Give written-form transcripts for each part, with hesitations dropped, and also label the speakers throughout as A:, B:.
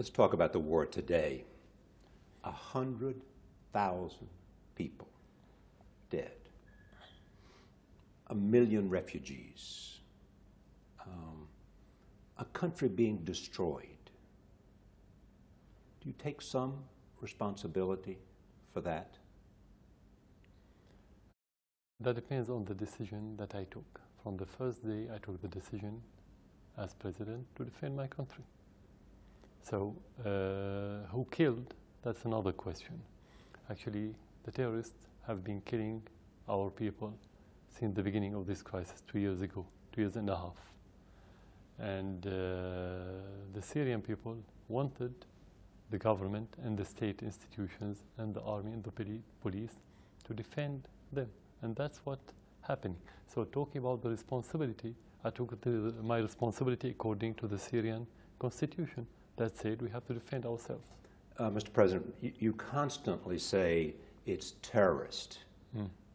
A: Let's talk about the war today. 100,000 people dead. 1 million refugees. A country being destroyed. Do you take some responsibility for that?
B: That depends on the decision that I took. From the first day, I took the decision as president to defend my country. So, who killed? That's another question. Actually, the terrorists have been killing our people since the beginning of this crisis 2 years ago, 2 years and a half. And the Syrian people wanted the government and the state institutions and the army and the police to defend them. And that's what's happening. So talking about the responsibility, I took my responsibility according to the Syrian constitution. That said, we have to defend ourselves.
A: Mr. President, you constantly say it's terrorist.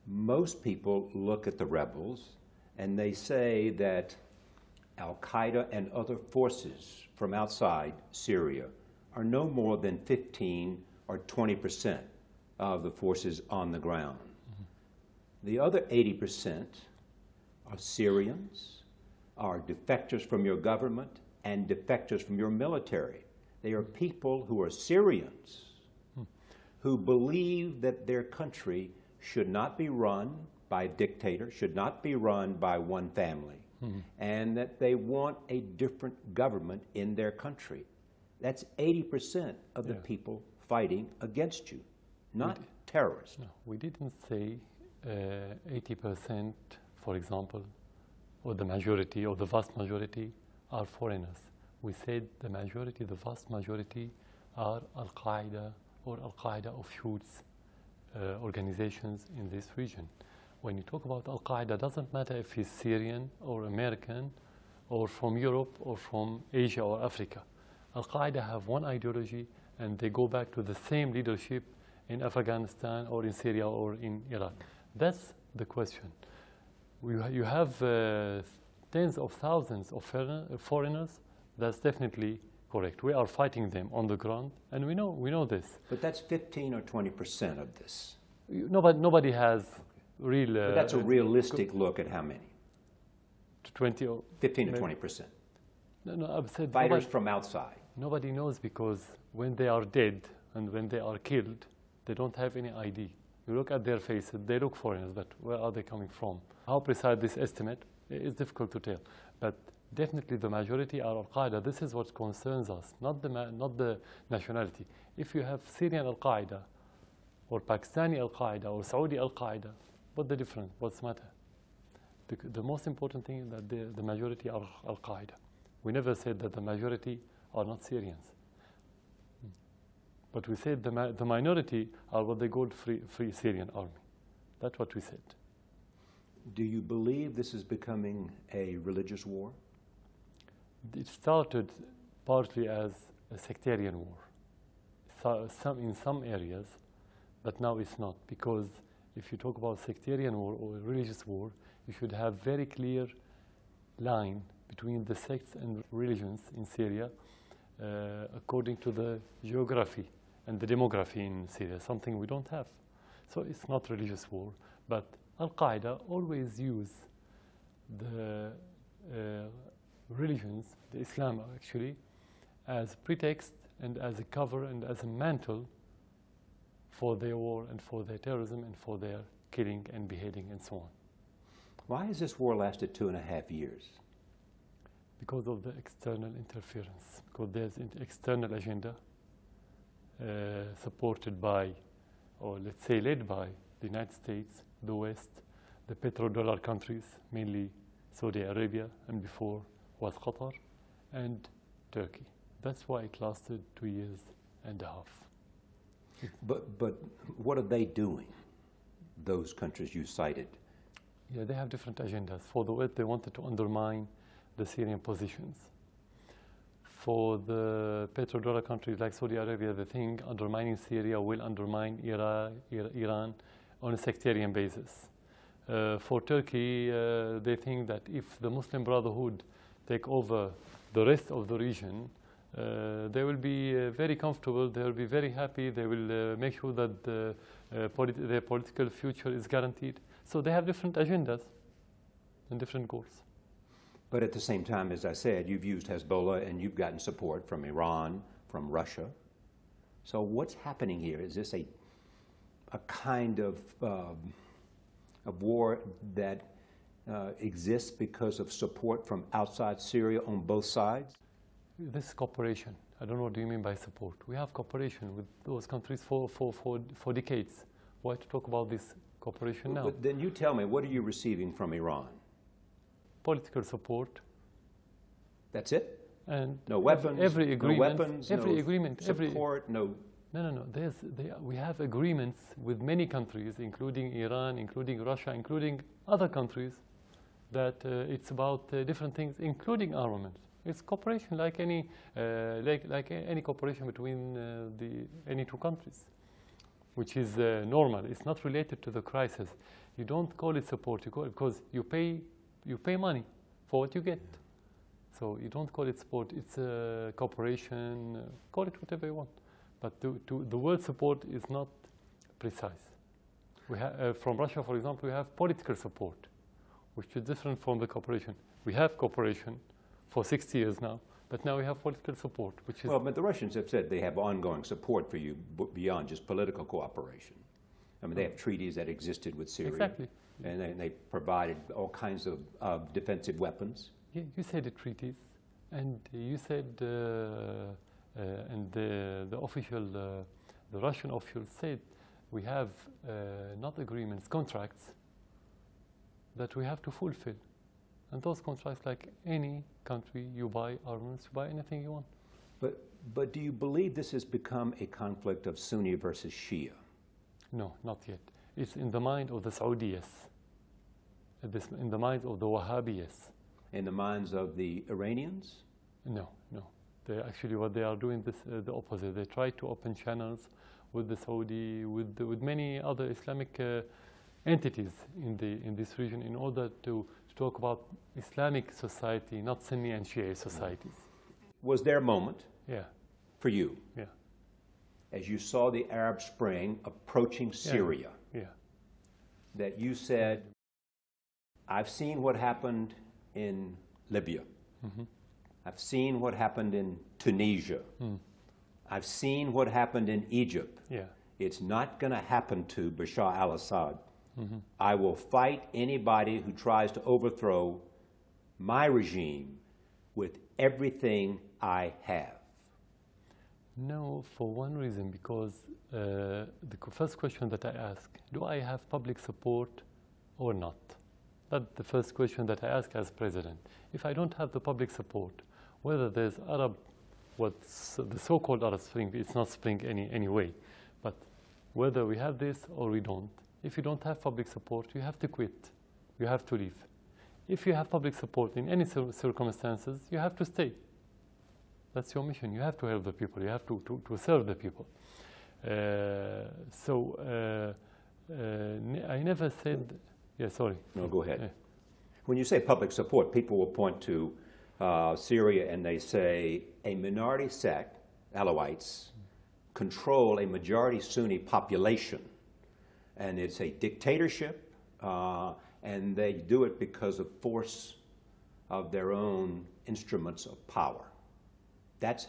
A: Most people look at the rebels and they say that Al-Qaeda and other forces from outside Syria are no more than 15 or 20% of the forces on the ground. The other 80% are Syrians, are defectors from your government, and defectors from your military. They are people who are Syrians who believe that their country should not be run by a dictator, should not be run by one family, and that they want a different government in their country. That's 80% of the people fighting against you, not terrorists.
B: No, we didn't say 80%, for example, or the majority or the vast majority are foreigners. We said the majority, the vast majority are Al-Qaeda or Al-Qaeda offshoots organizations in this region. When you talk about Al-Qaeda, it doesn't matter if he's Syrian or American or from Europe or from Asia or Africa. Al-Qaeda have one ideology and they go back to the same leadership in Afghanistan or in Syria or in Iraq. That's the question. You have tens of thousands of foreigners. That's definitely correct. We are fighting them on the ground, and we know this.
A: But that's 15 or 20% of this.
B: Nobody has real.
A: But that's a realistic look at how many?
B: 20 or
A: 15 to 20%.
B: No, I've said
A: fighters from outside.
B: Nobody knows, because when they are dead and when they are killed, they don't have any ID. You look at their faces, they look foreigners, but where are they coming from? How precise this estimate is difficult to tell. But definitely the majority are Al-Qaeda. This is what concerns us, not the nationality. If you have Syrian Al-Qaeda or Pakistani Al-Qaeda or Saudi Al-Qaeda, what's the difference? What's the matter? The most important thing is that the majority are Al-Qaeda. We never said that the majority are not Syrians. But we said the minority are what they call free Syrian army. That's what we said.
A: Do you believe this is becoming a religious war?
B: It started partly as a sectarian war, in some areas, but now it's not. Because if you talk about sectarian war or religious war, you should have very clear line between the sects and religions in Syria according to the geography and the demography in Syria, something we don't have. So it's not religious war, but Al-Qaeda always use the religions, the Islam actually, as pretext and as a cover and as a mantle for their war and for their terrorism and for their killing and beheading and so on.
A: Why has this war lasted 2.5 years?
B: Because of the external interference, because there's an external agenda supported by, or let's say led by, the United States, the West, the petrodollar countries, mainly Saudi Arabia, and before was Qatar, and Turkey. That's why it lasted 2.5 years.
A: But what are they doing, those countries you cited?
B: Yeah, they have different agendas. For the West, they wanted to undermine the Syrian positions. For the petrodollar countries like Saudi Arabia, they think undermining Syria will undermine Iran on a sectarian basis. For Turkey, they think that if the Muslim Brotherhood take over the rest of the region, they will be very comfortable, they will be very happy, they will make sure that their political future is guaranteed. So they have different agendas and different goals.
A: But at the same time, as I said, you've used Hezbollah and you've gotten support from Iran, from Russia. So what's happening here? Is this a kind of war that exists because of support from outside Syria on both sides?
B: This is cooperation. I don't know what do you mean by support. We have cooperation with those countries for decades. Why to talk about this cooperation now?
A: But then you tell me, what are you receiving from Iran?
B: Political support.
A: That's it?
B: And
A: no weapons,
B: every agreement,
A: no weapons,
B: every
A: no
B: agreement,
A: support, no...
B: No. We have agreements with many countries, including Iran, including Russia, including other countries, that it's about different things, including armaments. It's cooperation like any cooperation between any two countries, which is normal. It's not related to the crisis. You don't call it support. You call it because you pay money for what you get. So you don't call it support. It's cooperation. Call it whatever you want. But the word support is not precise. We from Russia, for example, we have political support, which is different from the cooperation. We have cooperation for 60 years now, but now we have political support, which is...
A: Well, but the Russians have said they have ongoing support for you beyond just political cooperation. I mean, they have treaties that existed with Syria.
B: Exactly.
A: And they provided all kinds of defensive weapons.
B: Yeah, you said the treaties, and you said, and the official, the Russian official said, we have not agreements, contracts that we have to fulfill. And those contracts, like any country, you buy armaments, you buy anything you want.
A: But do you believe this has become a conflict of Sunni versus Shia?
B: No, not yet. It's in the mind of the Saudis, in the minds of the Wahhabis.
A: In the minds of the Iranians?
B: No. Actually, what they are doing is the opposite. They try to open channels with the Saudi, with many other Islamic entities in this region in order to talk about Islamic society, not Sunni and Shia societies.
A: Was there a moment for you,
B: yeah,
A: as you saw the Arab Spring approaching Syria, that you said, I've seen what happened in Libya. Mm-hmm. I've seen what happened in Tunisia. Mm. I've seen what happened in Egypt. Yeah. It's not going to happen to Bashar al-Assad. Mm-hmm. I will fight anybody who tries to overthrow my regime with everything I have.
B: No, for one reason, because the first question that I ask, do I have public support or not? That's the first question that I ask as president. If I don't have the public support, whether there's what's the so-called Arab Spring, it's not spring anyway, but whether we have this or we don't, if you don't have public support, you have to quit. You have to leave. If you have public support in any circumstances, you have to stay. That's your mission. You have to help the people. You have to serve the people. I never said... Yeah, sorry.
A: No, go ahead. When you say public support, people will point to Syria and they say a minority sect, Alawites, control a majority Sunni population. And it's a dictatorship, and they do it because of force of their own instruments of power. That's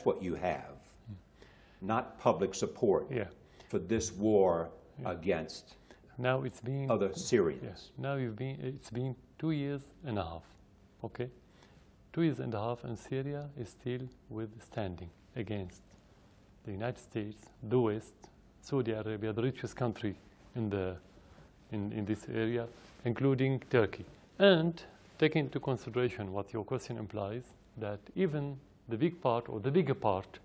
A: what you have, not public support for this war against
B: now it's been
A: other Syrians.
B: Yes. Now it's been 2 years and a half, okay? 2 years and a half, and Syria is still withstanding against the United States, the West, Saudi Arabia, the richest country in this area, including Turkey. And taking into consideration what your question implies, that even the big part or the bigger part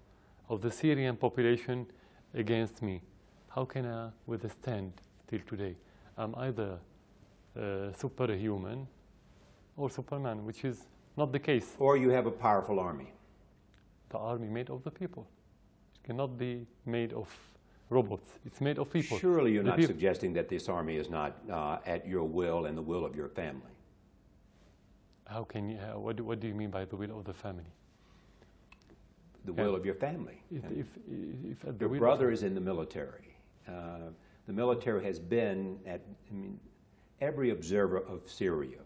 B: of the Syrian population against me, how can I withstand till today? I'm either superhuman or Superman, which is not the case.
A: Or you have a powerful army.
B: The army made of the people. It cannot be made of robots. It's made of people.
A: Surely you're not suggesting that this army is not at your will and the will of your family.
B: How can you, what do you mean by the will of the family?
A: the will of your family.
B: If at the
A: Your
B: will
A: brother is in the military. The military has been every observer of Syria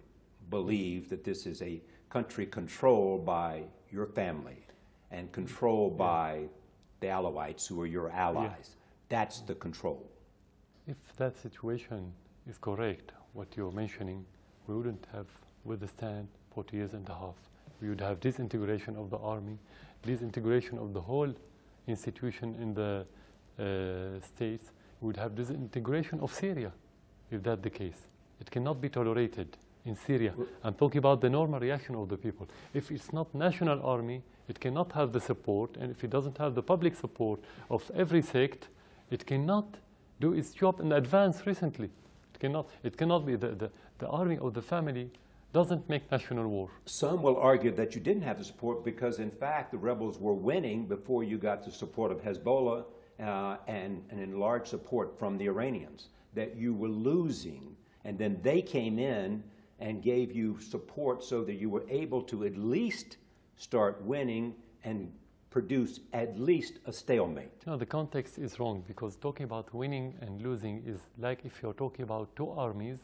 A: believes that this is a country controlled by your family and controlled by the Alawites, who are your allies. That's the control.
B: If that situation is correct, what you're mentioning, we wouldn't have withstand 40 years and a half. We would have disintegration of the army, disintegration of the whole institution in the states. We would have disintegration of Syria, if that's the case. It cannot be tolerated in Syria. I'm talking about the normal reaction of the people. If it's not national army, it cannot have the support, and if it doesn't have the public support of every sect, it cannot do its job and advance recently. It cannot be the army or the family doesn't make national war.
A: Some will argue that you didn't have the support because, in fact, the rebels were winning before you got the support of Hezbollah and enlarged support from the Iranians, that you were losing, and then they came in and gave you support so that you were able to at least start winning and produce at least a stalemate.
B: No, the context is wrong, because talking about winning and losing is like if you're talking about two armies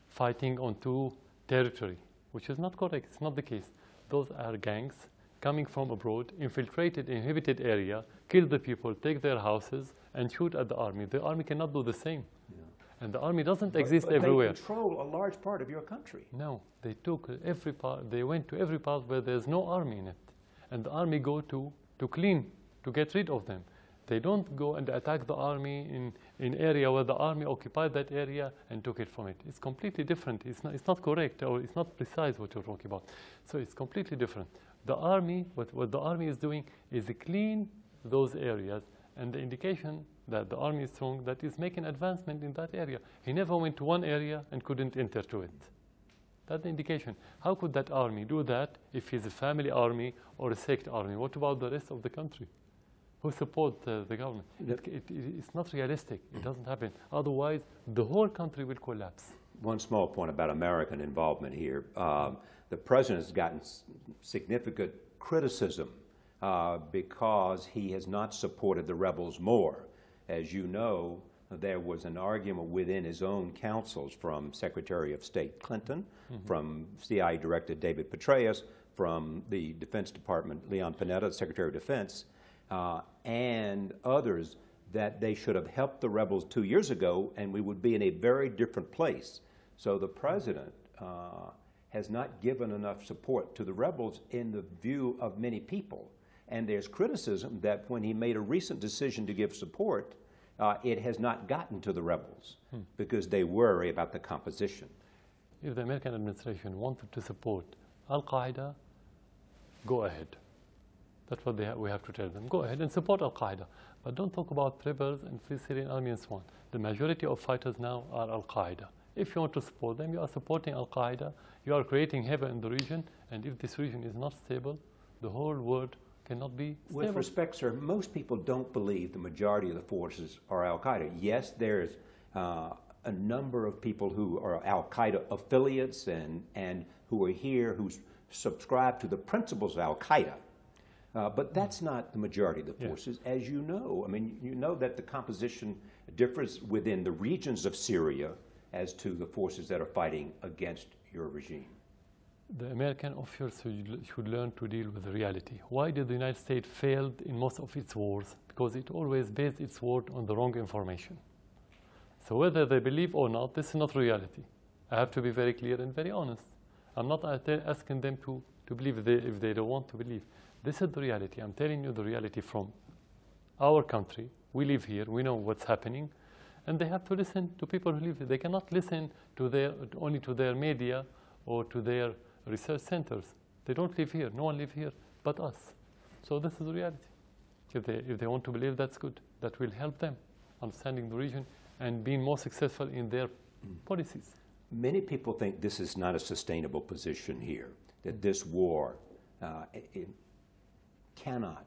B: fighting on two territory, which is not correct. It's not the case. Those are gangs coming from abroad, infiltrated inhabited area, kill the people, take their houses, and shoot at the army. The army cannot do the same. And the army doesn't exist everywhere.
A: They control a large part of your country.
B: No, they took every part. They went to every part where there's no army in it. And the army go to clean, to get rid of them. They don't go and attack the army in area where the army occupied that area and took it from it. It's completely different. It's not correct, or it's not precise what you're talking about. So it's completely different. The army, what the army is doing is clean those areas, and the indication that the army is strong, that is making advancement in that area. He never went to one area and couldn't enter to it. That's the indication. How could that army do that if he's a family army or a sect army? What about the rest of the country who support the government? It's not realistic. It doesn't happen. Otherwise, the whole country will collapse.
A: One small point about American involvement here. The president has gotten significant criticism because he has not supported the rebels more. As you know, there was an argument within his own councils from Secretary of State Clinton, from CIA Director David Petraeus, from the Defense Department, Leon Panetta, Secretary of Defense, and others, that they should have helped the rebels 2 years ago and we would be in a very different place. So the president has not given enough support to the rebels in the view of many people. And there's criticism that when he made a recent decision to give support, it has not gotten to the rebels because they worry about the composition.
B: If the American administration wanted to support Al-Qaeda, go ahead. That's what we have to tell them. Go ahead and support Al-Qaeda. But don't talk about rebels and Free Syrian Army and so on. The majority of fighters now are Al-Qaeda. If you want to support them, you are supporting Al-Qaeda. You are creating havoc in the region. And if this region is not stable, the whole world cannot be stable.
A: With respect, sir, most people don't believe the majority of the forces are Al-Qaeda. Yes, there's a number of people who are Al-Qaeda affiliates and who are here who subscribe to the principles of Al-Qaeda. But that's not the majority of the forces, as you know. I mean, you know that the composition differs within the regions of Syria as to the forces that are fighting against your regime.
B: The American officers should learn to deal with the reality. Why did the United States fail in most of its wars? Because it always based its war on the wrong information. So whether they believe or not, this is not reality. I have to be very clear and very honest. I'm not asking them to believe if they don't want to believe. This is the reality. I'm telling you the reality from our country. We live here. We know what's happening. And they have to listen to people who live here. They cannot listen to only to their media or to their research centers. They don't live here. No one lives here but us. So this is the reality. If they want to believe, that's good. That will help them understanding the region and being more successful in their policies.
A: Many people think this is not a sustainable position here, that this war it cannot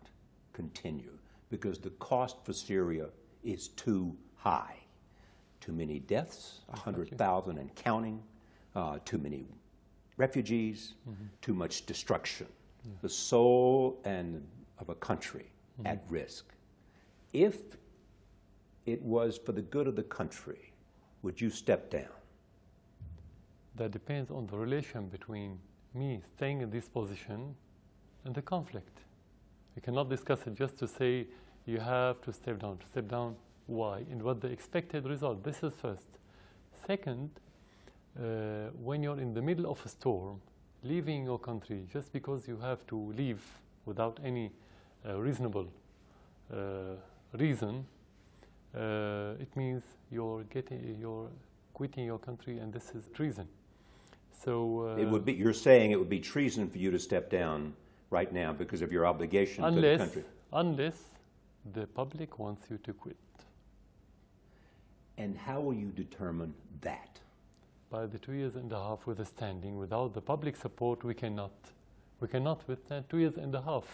A: continue because the cost for Syria is too high. Too many deaths, 100,000 and counting, too many refugees, too much destruction. The soul and of a country at risk, if it was for the good of the country, would you step down?
B: That depends on the relation between me staying in this position and the conflict. We cannot discuss it just to say you have to step down. To step down, why? And what the expected result? This is first. Second, when you're in the middle of a storm, leaving your country just because you have to leave without any reasonable reason, it means you're quitting your country, and this is treason. So
A: it would be. You're saying it would be treason for you to step down right now because of your obligation to the country.
B: Unless the public wants you to quit.
A: And how will you determine that?
B: By the 2.5 years with standing, without the public support, we cannot. We cannot withstand 2.5 years.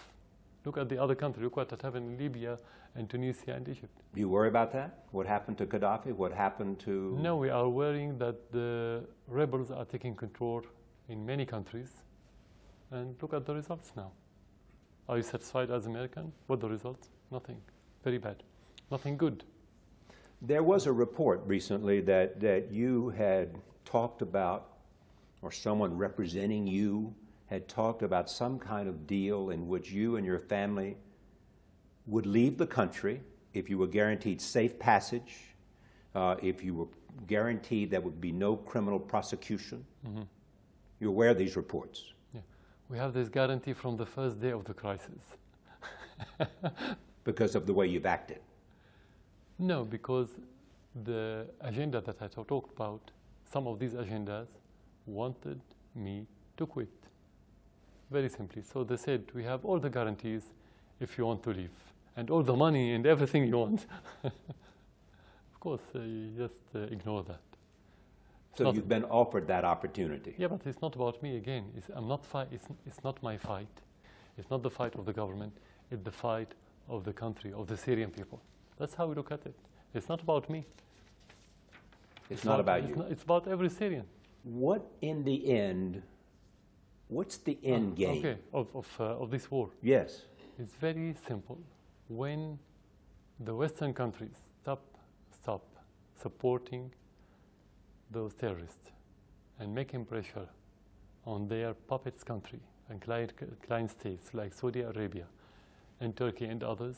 B: Look at the other countries. Look what happened in Libya and Tunisia and Egypt.
A: Do you worry about that? What happened to Gaddafi? What happened to...
B: No, we are worrying that the rebels are taking control in many countries. And look at the results now. Are you satisfied as American? What are the results? Nothing. Very bad. Nothing good.
A: There was a report recently that you had talked about, or someone representing you had talked about some kind of deal in which you and your family would leave the country if you were guaranteed safe passage, if you were guaranteed there would be no criminal prosecution. Mm-hmm. You're aware of these reports?
B: Yeah. We have this guarantee from the first day of the crisis.
A: Because of the way you've acted?
B: No, because the agenda that I talked about, some of these agendas wanted me to quit. Very simply. So they said, we have all the guarantees if you want to leave, and all the money and everything you want. Of course, you just ignore that.
A: So you've been offered that opportunity.
B: Yeah, but it's not about me again. It's not my fight. It's not the fight of the government. It's the fight of the country, of the Syrian people. That's how we look at it. It's not about me.
A: It's not about you.
B: It's about every Syrian.
A: What, in the end, what's the end game?
B: Okay, of this war?
A: Yes.
B: It's very simple. When the Western countries stop supporting those terrorists and making pressure on their puppets country and client states like Saudi Arabia and Turkey and others,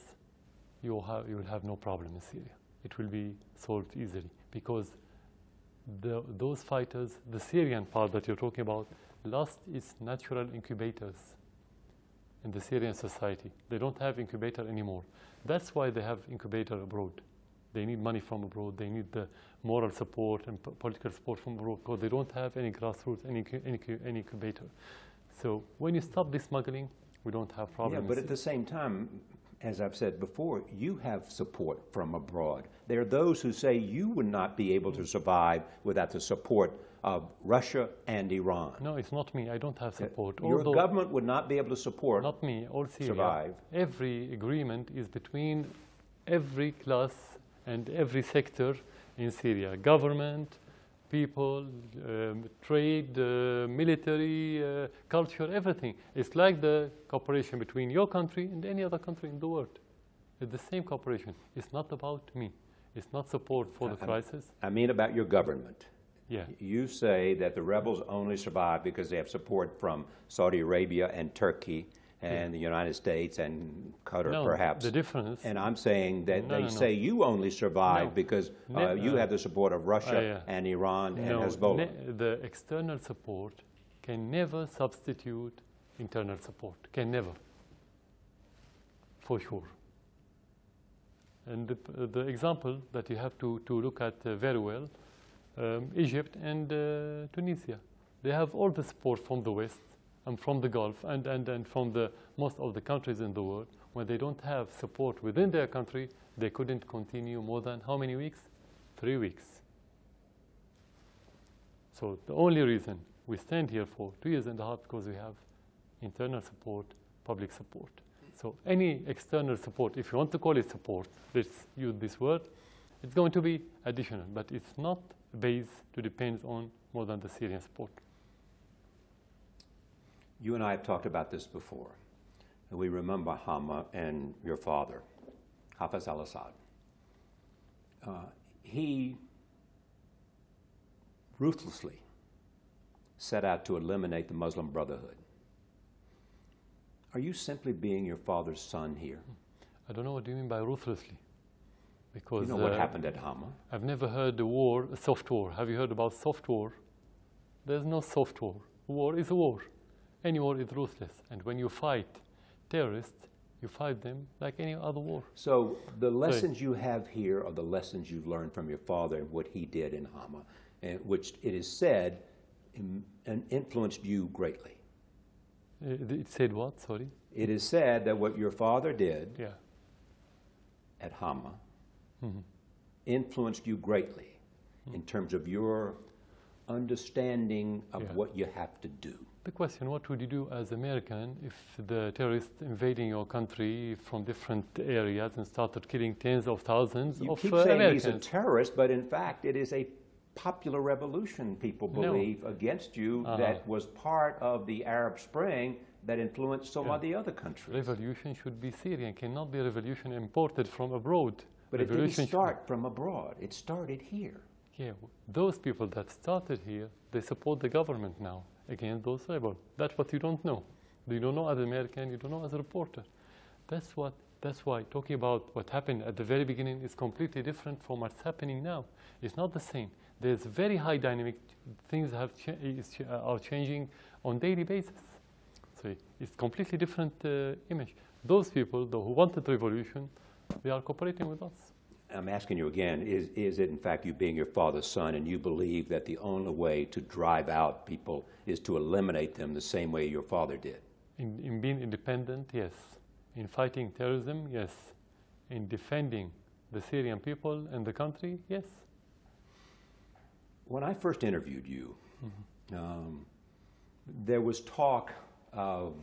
B: you will have no problem in Syria. It will be solved easily because those fighters, the Syrian part that you're talking about, lost its natural incubators in the Syrian society. They don't have incubator anymore. That's why they have incubator abroad. They need money from abroad. They need the moral support and political support from abroad because they don't have any grassroots, any incubator. So when you stop this smuggling, we don't have problems.
A: Yeah, but at the same time, as I've said before, you have support from abroad. There are those who say you would not be able to survive without the support of Russia and Iran.
B: No, it's not me. I don't have support.
A: Your government would not be able to support.
B: Not me. All Syria.
A: Survive.
B: Every agreement is between every class and every sector in Syria. Government, people, trade, military, culture, everything. It's like the cooperation between your country and any other country in the world. It's the same cooperation. It's not about me. It's not support for the crisis.
A: I mean about your government.
B: Yeah.
A: You say that the rebels only survive because they have support from Saudi Arabia and Turkey and the United States and Qatar, perhaps.
B: The difference.
A: And I'm saying that they say you only survive because you have the support of Russia and Iran and Hezbollah.
B: The external support can never substitute internal support. Can never. For sure. And the example that you have to look at very well, Egypt and Tunisia. They have all the support from the West and from the Gulf and from most of the countries in the world. When they don't have support within their country, they couldn't continue more than how many weeks? 3 weeks. So the only reason we stand here for 2.5 years because we have internal support, public support. So any external support, if you want to call it support, let's use this word, it's going to be additional, but it's not based to depend on more than the Syrian support.
A: You and I have talked about this before. we remember Hama and your father, Hafez al-Assad. He ruthlessly set out to eliminate the Muslim Brotherhood. Are you simply being your father's son here?
B: I don't know what you mean by ruthlessly. Because
A: you know what happened at Hama?
B: I've never heard the war, a soft war. Have you heard about soft war? There's no soft war. War is a war. Any war is ruthless. And when you fight terrorists, you fight them like any other war.
A: So the lessons you have here are the lessons you've learned from your father and what he did in Hama, and which it is said influenced you greatly.
B: It said what? Sorry?
A: It is said that what your father did at Hama influenced you greatly in terms of your understanding of what you have to do.
B: The question, what would you do as American if the terrorists invading your country from different areas and started killing tens of thousands of Americans?
A: You keep saying he's a terrorist, but in fact it is a popular revolution, people believe, against you that was part of the Arab Spring that influenced so many other countries.
B: Revolution should be Syrian, cannot be a revolution imported from abroad.
A: But it didn't start from abroad, it started here.
B: Yeah, those people that started here, they support the government now against those rebels. That's what you don't know. You don't know as an American, you don't know as a reporter. That's why talking about what happened at the very beginning is completely different from what's happening now. It's not the same. There's very high dynamic things are changing on daily basis. So it's completely different image. Those people, though, who wanted revolution, they are cooperating with us.
A: I'm asking you again, is it in fact you being your father's son and you believe that the only way to drive out people is to eliminate them the same way your father did?
B: In being independent, yes. In fighting terrorism, yes. In defending the Syrian people and the country, yes.
A: When I first interviewed you, there was talk of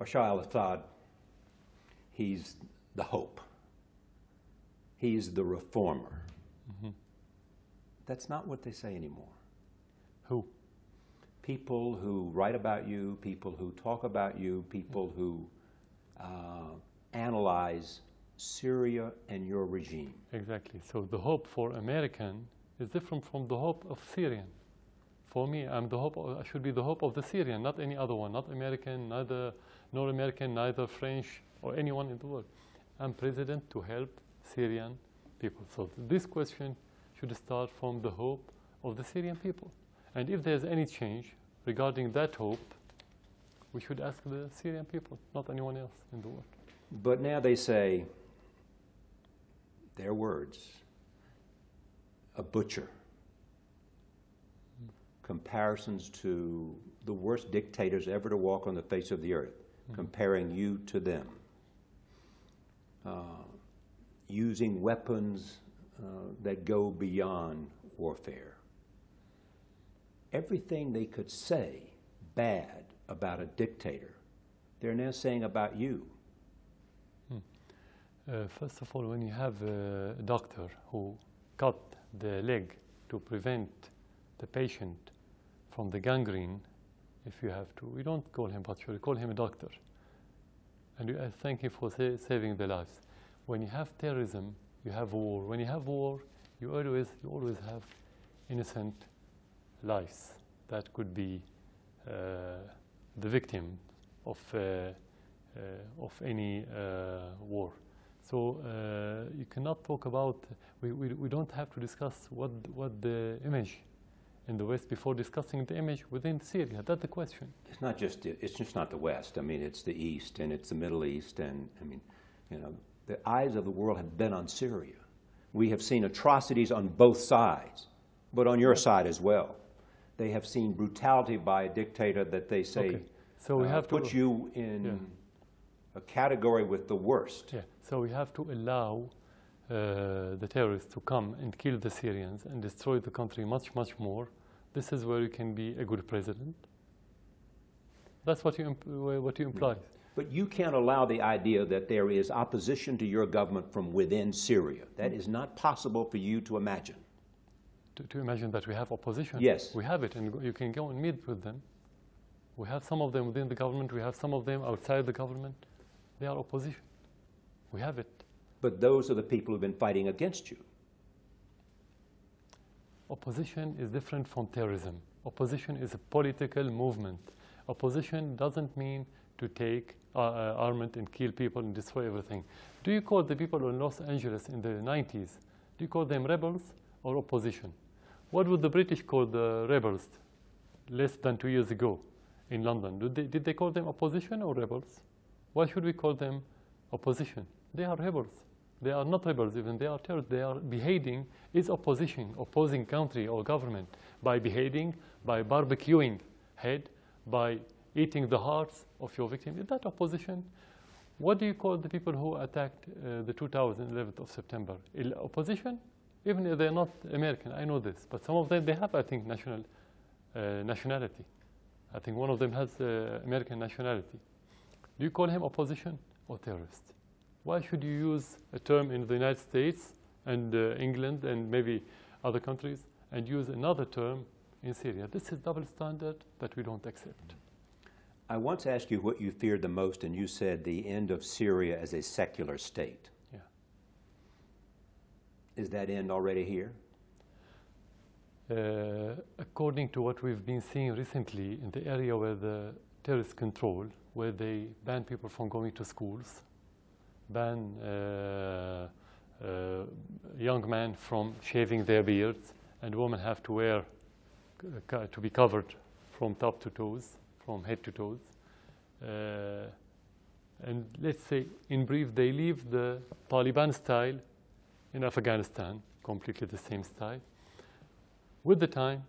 A: Bashar al-Assad. He's the hope. He's the reformer. That's not what they say anymore.
B: Who?
A: People who write about you, people who talk about you, people who analyze Syria and your regime.
B: Exactly. So the hope for American is different from the hope of Syrian. For me, I should be the hope of the Syrian, not any other one, not American, neither American, neither French, or anyone in the world. I'm president to help Syrian people. So this question should start from the hope of the Syrian people. And if there's any change regarding that hope, we should ask the Syrian people, not anyone else in the world.
A: But now they say, their words, a butcher. Comparisons to the worst dictators ever to walk on the face of the earth, comparing you to them. Using weapons that go beyond warfare. Everything they could say bad about a dictator, they're now saying about you.
B: First of all, when you have a doctor who cut the leg to prevent the patient from the gangrene, if you have to, we don't call him butcher, we call him a doctor. And I thank him for saving the lives. When you have terrorism, you have war. When you have war, you always have innocent lives that could be the victim of any war. So you cannot talk about. We don't have to discuss what the image in the West before discussing the image within Syria. That's the question.
A: It's just not the West. I mean, it's the East and it's the Middle East, and I mean, you know, the eyes of the world have been on Syria. We have seen atrocities on both sides, but on your side as well. They have seen brutality by a dictator that they say
B: so we have
A: puts you in a category with the worst.
B: Yeah. So we have to allow the terrorists to come and kill the Syrians and destroy the country much, much more. This is where you can be a good president. That's what you imply.
A: But you can't allow the idea that there is opposition to your government from within Syria. That is not possible for you to imagine.
B: To imagine that we have opposition?
A: Yes.
B: We have it, and you can go and meet with them. We have some of them within the government. We have some of them outside the government. They are opposition. We have it.
A: But those are the people who've been fighting against you.
B: Opposition is different from terrorism. Opposition is a political movement. Opposition doesn't mean to take armament and kill people and destroy everything. Do you call the people in Los Angeles in the 90s, do you call them rebels or opposition? What would the British call the rebels less than 2 years ago in London? Did they call them opposition or rebels? Why should we call them opposition? They are rebels. They are not rebels even. They are terrorists. They are behaving is opposition, opposing country or government by behaving, by barbecuing head, by eating the hearts of your victim. Is that opposition? What do you call the people who attacked the 2011th of September? Opposition? Even if they're not American, I know this. But some of them, they have, I think, nationality. I think one of them has American nationality. Do you call him opposition or terrorist? Why should you use a term in the United States and England and maybe other countries and use another term in Syria? This is double standard that we don't accept.
A: I once asked you what you feared the most, and you said the end of Syria as a secular state.
B: Yeah.
A: Is that end already here?
B: According to what we've been seeing recently in the area where the terrorists control, where they ban people from going to schools, ban young men from shaving their beards, and women have to wear, to be covered from top to toes, from head to toes. And let's say, in brief, they leave the Taliban style in Afghanistan, completely the same style. With the time,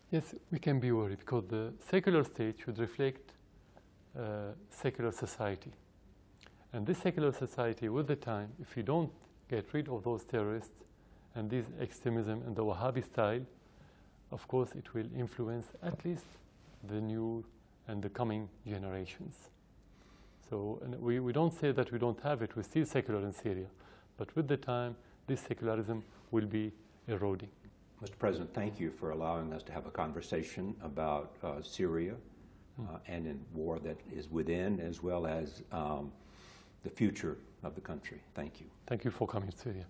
B: yes, we can be worried because the secular state should reflect secular society. And this secular society, with the time, if you don't get rid of those terrorists and this extremism and the Wahhabi style, of course, it will influence at least the new and the coming generations. So and we don't say that we don't have it. We're still secular in Syria. But with the time, this secularism will be eroding.
A: Mr. President, thank you for allowing us to have a conversation about Syria and in war that is within, as well as the future of the country. Thank you.
B: Thank you for coming to Syria.